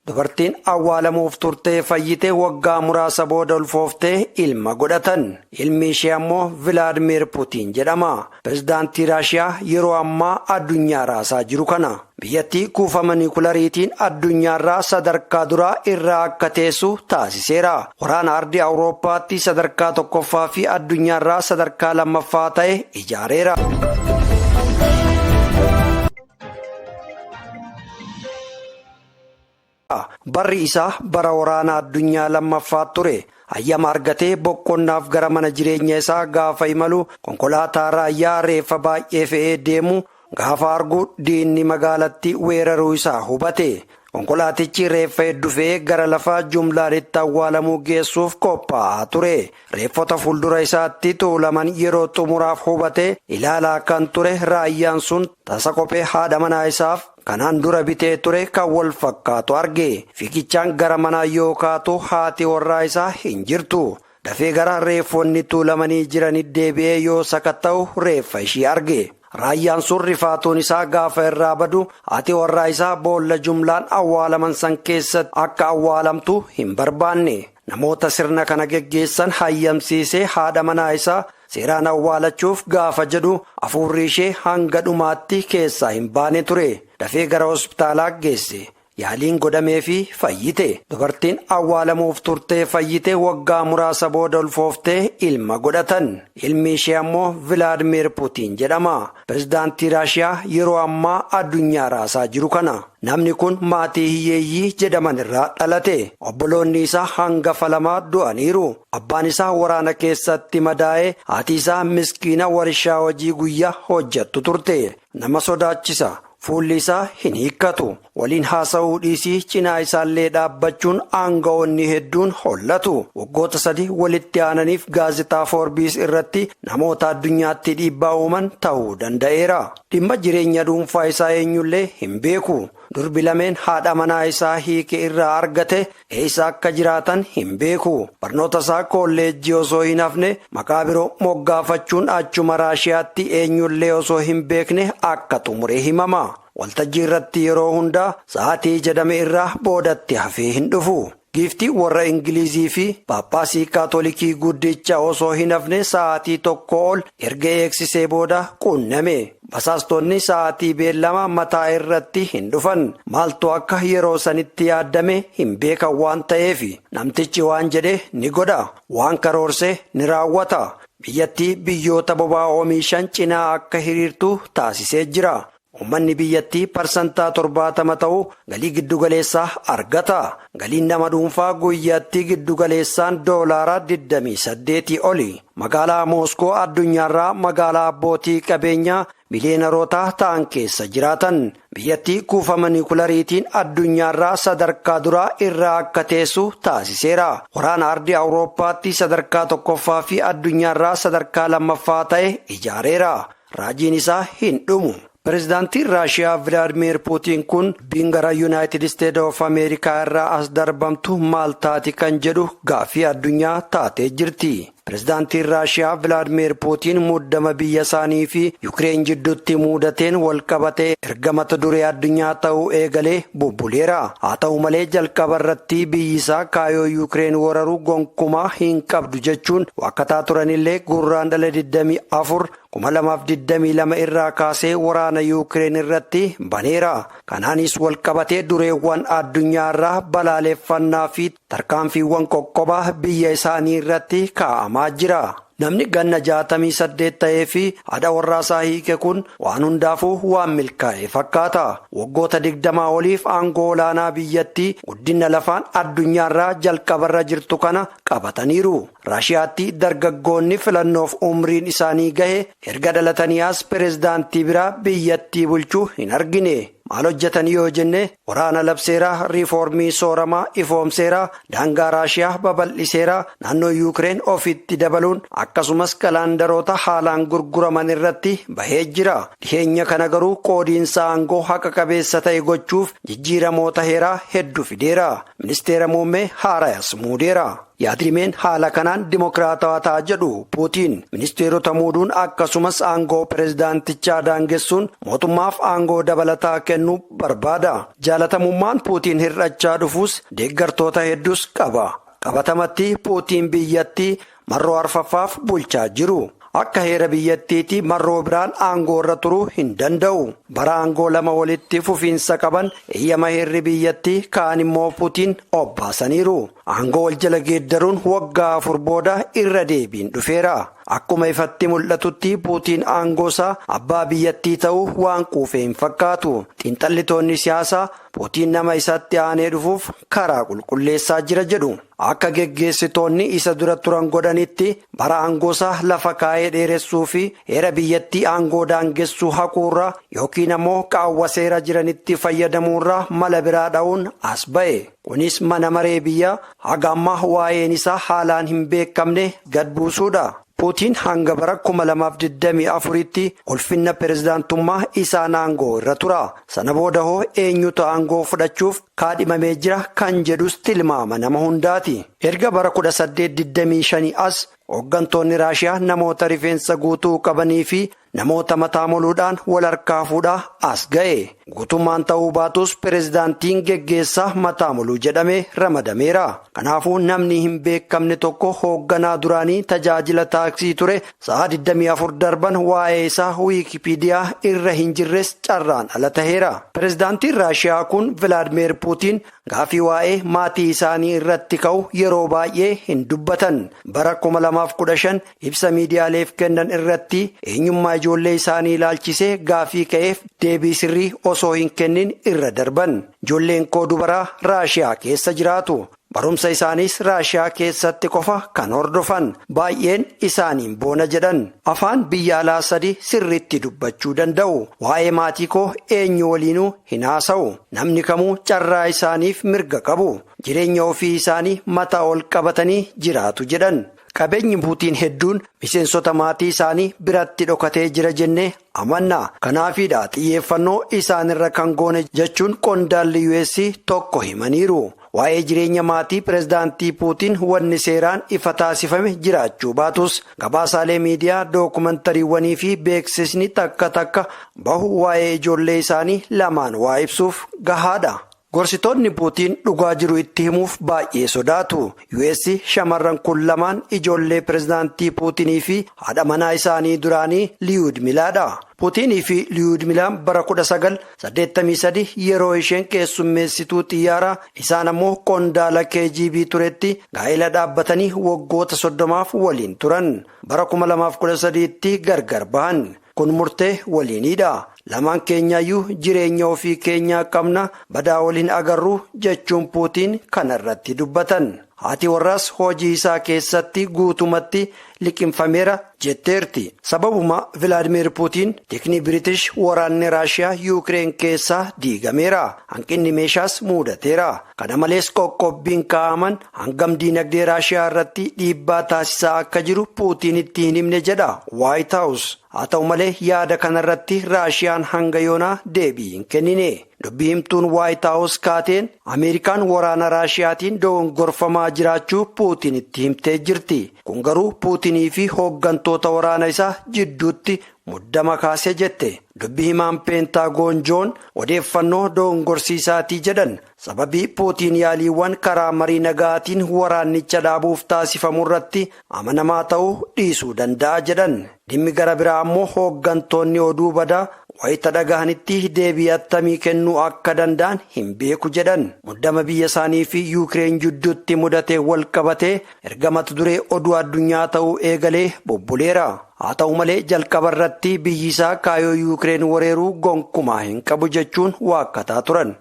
Dubartiin awwaalamuuf turtee fayyite waggaa muraasa booda ulfooftee ilma godhatan. Ilmi ishee ammoo Vilaadimir Puutiin jedhama. Pireezidaantii Raashiyaa yeroo ammaa addunyaa raasaa jiru kana. Biyyattii kuufama niwukilaariitiin addunyaarraa sadarkaa duraa irraa akka teessu taasiseera. Waraana ardii Awurooppaatti sadarkaa tokkoffaa fi addunyaarraa sadarkaa lammaffaa ta'e ijaareera. Barri isaa bara waraana addunyaa lammaffaa ture. Hayyama argatee boqonnaaf gara mana jireenya isaa gaafa imalu konkolaataa raayyaa reeffa baay'ee fe'ee deemu gaafa argu diinni magaalatti weeraruu isaa hubate. Konkolaatichi reeffa hedduu fe'ee gara lafa jumlaanitti awwaalamuu geessuuf qophaa'aa ture. Reeffota fuuldura isaatti tuulaman yeroo xumuraaf hubate ilaalaa kan ture raayyaan sun tasa kophee haadha manaa isaaf kanaan dura bitee ture kan wal fakkaatu arge. Fiigichaan gara manaa yoo kaatu haati warraa isaa hin jirtu. Dafee gara reeffonni tuulamanii jiranitti deebi'ee yoo sakatta'u reeffa ishii arge. Raayyaan sun rifaatuun isaa gaafa irraa badu haati warraa isaa boolla jumlaan awwaalaman san keessatti akka awwaalamtu hin barbaanne. Namoota sirna kana geggeessan hayyamsiisee haadha manaa isaa seeraan awwaalachuuf gaafa jedhu hafuurri ishee hanga dhumaatti keessaa hin baane ture. Dafee gara hospitaalaa geesse. Yaaliin godhamee fi fayyite. Dubartiin awwaalamuuf turtee fayyite waggaa muraasa booda ulfooftee ilma godhatan. Ilmi ishee ammoo Vilaadimir Puutiin jedhama. Pireezidaantii Raashiyaa yeroo ammaa addunyaa raasaa jiru kana. Namni kun maatii hiyyeeyyii jedhaman irraa dhalate. Obboloonni isaa hangafa lama du'aniiru. Abbaan isaa waraana keessatti madaa'ee haati isaa miskiina warshaa hojii guyyaa hojjettu turte. Nama sodaachisa. Fuulli isaa hin hiikkatu. Waliin haasa'uu dhiisii cinaa isaallee dhaabbachuun aanga'oonni hedduun hollatu. Waggoota 3 walitti aananiif gaazexaa Foorbiis irratti namoota addunyaatti dhiibbaa uuman ta'uu danda'eera. Dhimma jireenya dhuunfaa isaa eenyullee hin beeku. Durbi lameen haadha manaa isaa hiike irraa argate eessa akka jiraatan hin beeku. Barnoota isaa kolleejjii osoo hin hafne maqaa biroo moggaafachuun achuma Raashiyaatti eenyullee osoo hin beekne akka xumure himama. Waltajjii irratti yeroo hundaa sa'aatii jedhame irraa boodatti hafee hin dhufu. Giiftii warra Ingilizii fi Paappaasii Kaatolikii guddicha osoo hin hafne sa'aatii tokko ol erga eegsisee booda qunname. Basaastonni sa'aatii beellama mataa irratti hin dhufan. Maaltu akka yeroo sanitti yaaddame hin beekan waan ta'eef namtichi waan jedhe ni godha. Waan karoorse ni raawwata. Biyyattii biyyoota boba'aa oomishan cinaa akka hiriirtu taasisee jira. Uummanni biyyattii parsantaa 70 ta'u galii giddugaleessaa argata. Galiin nama dhuunfaa guyyaatti giddugaleessaan doolaara 28 oli. Magaalaa Mooskoo addunyaarraa magaalaa abbootii qabeenyaa miliyoonerootaa ta'an keessa jiraatan. Biyyattii kuufama niwukilaariitiin addunyaarraa sadarkaa duraa irraa akka teessu taasiseera. Waraana ardii Awurooppaatti sadarkaa tokkoffaa fi addunyaarraa sadarkaa lammaffaa ta'e ijaareera. Raajiin isaa hin dhumu. Pireezidaantiin Raashiyaa Vilaadimir Puutiin kun bingara Yuunaayitid Isteetsi of Ameerikaa irraa as darbamtu maal taati kan jedhu gaaffii addunyaa taatee jirti. Pireezidaantiin Raashiyaa Vilaadimir Puutiin muddama biyya isaanii fi Yukireen jidduutti muudateen walqabatee erga mata duree addunyaa ta'uu eegalee bubbuleera. Haa ta'u malee jalqaba irratti biyyi isaa kaayoo Yukireen wararu gonkumaa hin qabdu jechuun wakkataa turanillee gurraandhala 24 2022 irraa kaasee waraana Yukireen irratti baneera. Kanaanis walqabatee dureewwan addunyaa irraa balaaleffannaa fi tarkaanfiiwwan qoqqobaa biyya isaanii irratti kaa'amaa jira. Namni ganna 68 ta'ee fi haadha warraasaa hiike kun waan hundaafuu waan milkaa'e fakkaata. Waggoota 20 oliif aangoo olaanaa biyyattii guddina lafaan addunyaarraa jalqabarra jirtu kana qabataniiru. Raashiyaatti dargaggoonni filannoof umriin isaanii gahe erga dhalatanii as pireezidaantii biraa biyyattii bulchuu hin argine. Maal hojjetan yoo jenne waraana labseeraa, riifoormii sooramaa ifoomseeraa, daangaa Raashiyaa babal'iseeraa, naannoo Yukireen ofitti dabaluun akkasumas kalaandaroota haalaan gurguraman irratti bahee jira. Dhiheenya kana garuu qoodiinsa aangoo haqa qabeessa ta'e gochuuf jijjiiramoota heeraa hedduu fideera. Ministeera muummee haarayas muudeera. yaadrimeen haala kanaan dimokiraatawaa ta'a jedhu Puutiin ministeerota muuduun akkasumas aangoo pireezidaantichaa daangessuun mootummaaf aangoo dabalataa kennuu barbaada. Jaalatamummaan Puutiin hir'achaa dhufuus deeggartoota hedduus qaba. Qabatamatti Puutiin biyyattii marroo arfaffaaf bulchaa jiru. Akka heera biyyattiitti marroo biraan aangoo irra turuu hin danda'u. Bara aangoo lama walitti fufiinsa qaban eeyyama heerri biyyattii kaan immoo Puutiin obbaasaniiru. Aangoo wal jala geeddaruun waggaa 4 booda irra deebiin dhufeera. Akkuma ifatti mul'atutti Puutiin aangoosaa abbaa biyyattii ta'uu waan quufee hin fakkaatu. Xiinxallitoonni siyaasaa Puutiin nama isatti aanee dhufuuf karaa qulqulleessaa jira jedhu. Akka geggeessitoonni isa dura turan godhanitti bara aangoosaa lafa kaa'ee dheeressuu fi heera biyyattii aangoo daangessuu haquurraa yookiin ammoo qaawwa seera jiranitti fayyadamuurraa mala biraa dha'uun as ba'e. Kunis mana maree biyyaa haga ammaa waa'een isaa haalaan hin beekamne gad buusuudha. Puutiin hanga bara 2024tti ulfinna pireezidaantummaa isaan aangoo irra tura. Sana booda hoo eenyutu aangoo fudhachuuf kaadhimamee jira kan jedhus tilmaama nama hundaati. Erga bara 1825 as hooggantoonni Raashiyaa namoota rifeensa guutuu qabanii fi namoota mataa moluudhaan wal harkaa fuudhaa as ga'e. Guutummaan ta'uu baatus pireezidaantiin geggeessaa mataa moluu jedhamee ramadameera. Kanaafuu namni hin beekamne tokko hoogganaa duraanii tajaajila taaksii ture sa'a 24 darban waa'ee isaa wiikipiidiyaa irra hin jirres carraan ala taheera. Pireezidaantiin Raashiyaa kun Vilaadimeer Puutiin gaafii waa'ee maatii isaanii irratti ka'u yeroo baay'ee hin dubbatan. Bara 2015 ibsa miidiyaaleef kennan irratti eenyummaa ijoollee isaanii ilaalchisee gaafii ka'eef deebii sirrii osoo hin kennin irra darban. Ijoolleen koo dubaraa Raashiyaa keessa jiraatu. Barumsa isaaniis Raashiyaa keessatti qofa kan hordofan. Baay'een isaaniin boona jedhan. Afaan biyya alaa 3 sirriitti dubbachuu danda'u. Waa'ee maatii koo eenyu waliinuu hin haasa'u. Namni kamuu carraa isaaniif mirga qabu. Jireenya ofii isaanii mataa ol qabatanii jiraatu jedhan. Qabeenyi Puutiin hedduun miseensota maatii isaanii biratti dhokatee jira jennee amanna. Kanaafidha xiyyeeffannoo isaanirra kan goone jechuun qondaalli US tokko himaniiru. Waa'ee jireenya maatii pireezidaantii Puutiin wanni seeraan ifa taasifame jiraachuu baatus gabaasaalee miidiyaa dookumantariiwwanii fi beeksisni takka bahu waa'ee ijoollee isaanii lamaan waa ibsuuf gahaadha. Gorsitoonni Puutiin dhugaa jiru itti himuuf baay'ee sodaatu. US shamarran kun lamaan ijoollee pireezidaantii Puutinii fi haadha manaa isaanii duraanii Liyudmilaadha. Puutinii fi Liyudmilaan bara 1983 yeroo isheen keessummeessituu xiyyaaraa isaan ammoo qondaala KGB turetti gaa'ela dhaabbatanii waggoota 30 waliin turan. Bara 2013tti gargar bahan. Kun murtee waliinidha. Lamaan keenyaayyuu jireenya ofii keenyaa qabna badaa waliin agarru jechuun Puutiin kanarratti dubbatan. Haati warraas hojii isaa keessatti guutumatti liqinfameera jetteerti. Sababuma Vilaadimeer Puutiin teknii Biriitish waraanni Raashiyaa Yuukireen keessaa diigameera. Hanqinni meeshaas muudateera. Kana malees qoqqobbiin kaa'aman hangam diinagdee Raashiyaa irratti dhiibbaa taasisaa akka jiru Puutiin itti hin himne jedha White House. Haa ta'u malee yaada kanarratti Raashiyaan hanga yoonaa deebii hin kennine. Dubbii himtuun White House kaateen Ameerikaan waraana Raashiyaatiin dogongorfamaa jiraachuu Puutiin itti himtee jirti. Kun garuu Puutinii fi hooggantoota waraana isaa jidduutti muddama kaasee jette. Dubbii himaan Peentaagoon Joon odeeffannoo dogongorsiisaatii jedhan. Sababii Puutiin yaaliiwwan karaa marii nagaatiin waraannicha dhaabuuf taasifamu irratti amanamaa ta'uu dhiisuu danda'a jedhan. Dhimmi gara biraa ammoo hooggantoonni oduu badaa wayita dhagahanitti deebii attamii kennuu akka danda'an hin beeku jedhan. Muddama biyya isaanii fi Yuukireen jidduutti mudatee wal qabatee erga mata duree oduu addunyaa ta'uu eegalee bubbuleera. Haa ta'u malee jalqaba irratti biyyi isaa kaayoo Yuukireen weeraruu gonkumaa hin qabu jechuun waakkataa turan.